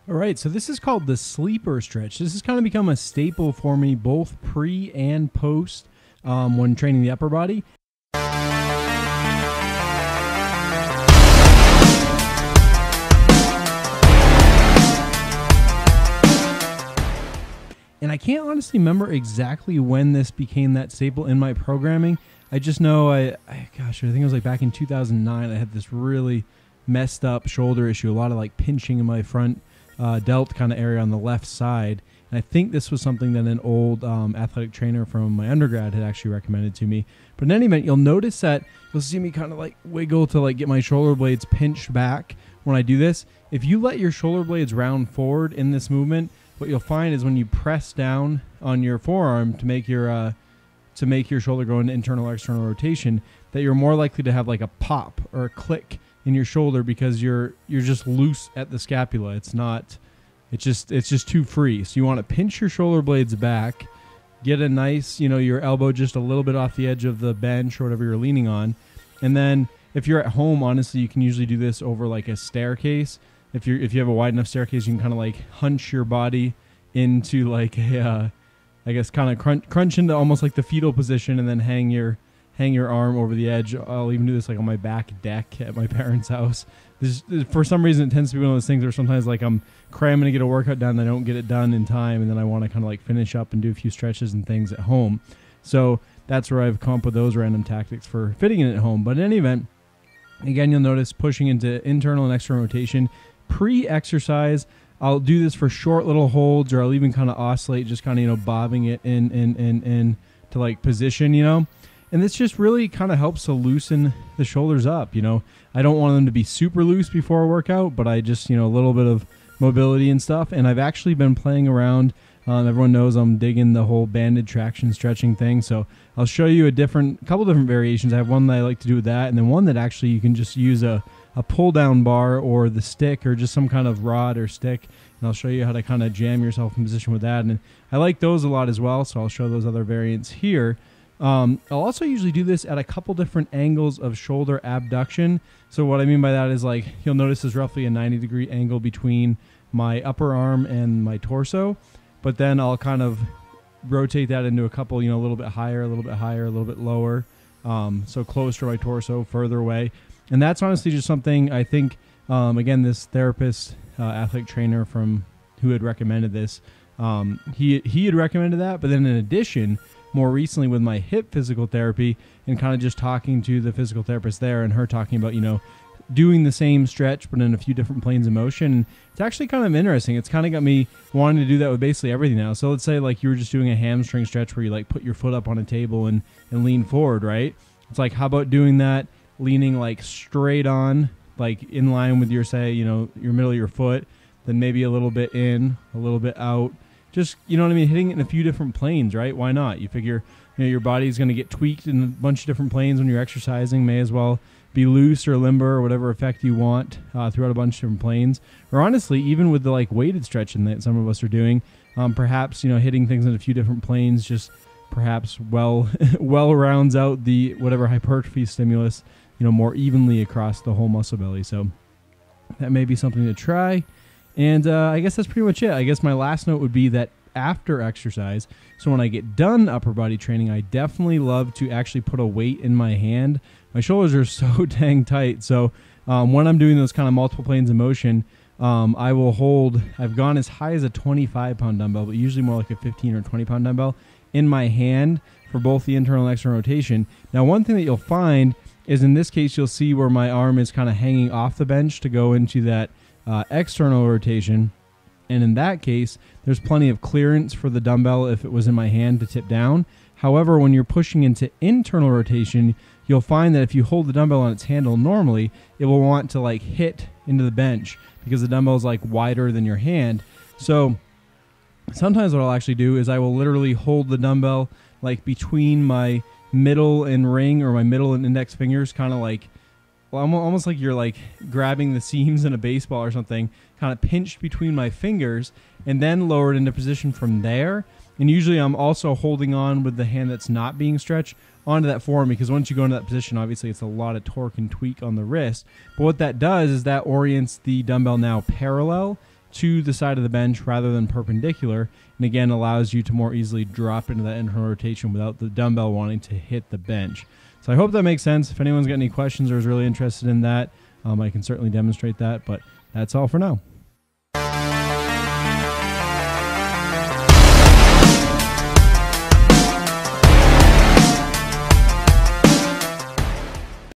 All right, so this is called the sleeper stretch. This has kind of become a staple for me both pre and post when training the upper body. And I can't honestly remember exactly when this became that staple in my programming. I just know gosh, I think it was like back in 2009. I had this really messed up shoulder issue, a lot of like pinching in my front delt kind of area on the left side. And I think this was something that an old athletic trainer from my undergrad had actually recommended to me. But in any event, you'll notice that you'll see me kind of like wiggle to like get my shoulder blades pinched back when I do this. If you let your shoulder blades round forward in this movement, what you'll find is when you press down on your forearm to make your shoulder go into internal or external rotation, that you're more likely to have like a pop or a click in your shoulder because you're just loose at the scapula. It's just too free. So you want to pinch your shoulder blades back, get a nice, your elbow just a little bit off the edge of the bench or whatever you're leaning on. And then if you're at home, honestly, you can usually do this over like a staircase. If you have a wide enough staircase, you can kind of like hunch your body into like a, I guess kind of crunch into almost like the fetal position and then hang your arm over the edge. I'll even do this like on my back deck at my parents' house. For some reason, it tends to be one of those things where sometimes like I'm cramming to get a workout done, and I don't get it done in time, and then I want to kind of like finish up and do a few stretches and things at home. So that's where I've come up with those random tactics for fitting it at home. But in any event, again, you'll notice pushing into internal and external rotation. Pre-exercise, I'll do this for short little holds, or I'll even kind of oscillate, just kind of, bobbing it in to like position, And this just really kind of helps to loosen the shoulders up, I don't want them to be super loose before a workout, but I just, a little bit of mobility and stuff. And I've actually been playing around. Everyone knows I'm digging the whole banded traction stretching thing. So I'll show you a couple different variations. I have one that I like to do with that, and then one that actually you can just use a pull down bar or the stick or just some kind of rod or stick. And I'll show you how to kind of jam yourself in position with that. And I like those a lot as well. So I'll show those other variants here. I'll also usually do this at a couple different angles of shoulder abduction. So what I mean by that is like, you'll notice there's roughly a 90-degree angle between my upper arm and my torso, but then I'll kind of rotate that into a couple, a little bit higher, a little bit higher, a little bit lower. So closer to my torso, further away. And that's honestly just something I think, again, this therapist, athletic trainer who had recommended this, he had recommended that, but then in addition, more recently with my hip physical therapy and kind of just talking to the physical therapist there and her talking about, doing the same stretch but in a few different planes of motion. It's actually kind of interesting. It's kind of got me wanting to do that with basically everything now. So let's say like you were just doing a hamstring stretch where you like put your foot up on a table and lean forward, right? It's like, how about doing that leaning like straight on, like in line with your, say, your middle of your foot, then maybe a little bit in, a little bit out. Just, you know what I mean, hitting it in a few different planes, right? Why not? You figure, your body's going to get tweaked in a bunch of different planes when you're exercising. May as well be loose or limber or whatever effect you want throughout a bunch of different planes. Or honestly, even with the like weighted stretching that some of us are doing, perhaps, hitting things in a few different planes just perhaps well rounds out the whatever hypertrophy stimulus, more evenly across the whole muscle belly. So that may be something to try. And I guess that's pretty much it. I guess my last note would be that after exercise, so when I get done upper body training, I definitely love to actually put a weight in my hand. My shoulders are so dang tight. So when I'm doing those kind of multiple planes of motion, I will hold, I've gone as high as a 25-pound dumbbell, but usually more like a 15 or 20-pound dumbbell in my hand for both the internal and external rotation. Now, one thing that you'll find is in this case, you'll see where my arm is kind of hanging off the bench to go into that external rotation, and in that case there's plenty of clearance for the dumbbell if it was in my hand to tip down. However, when you're pushing into internal rotation, you'll find that if you hold the dumbbell on its handle normally, it will want to like hit into the bench because the dumbbell is like wider than your hand. So sometimes what I'll actually do is I will literally hold the dumbbell like between my middle and ring or my middle and index fingers, kind of like, well, almost like you're like grabbing the seams in a baseball or something, kind of pinched between my fingers and then lowered into position from there. And usually I'm also holding on with the hand that's not being stretched onto that forearm, because once you go into that position, obviously it's a lot of torque and tweak on the wrist. But what that does is that orients the dumbbell now parallel to the side of the bench rather than perpendicular, and again allows you to more easily drop into that internal rotation without the dumbbell wanting to hit the bench. So I hope that makes sense. If anyone's got any questions or is really interested in that, I can certainly demonstrate that, but that's all for now.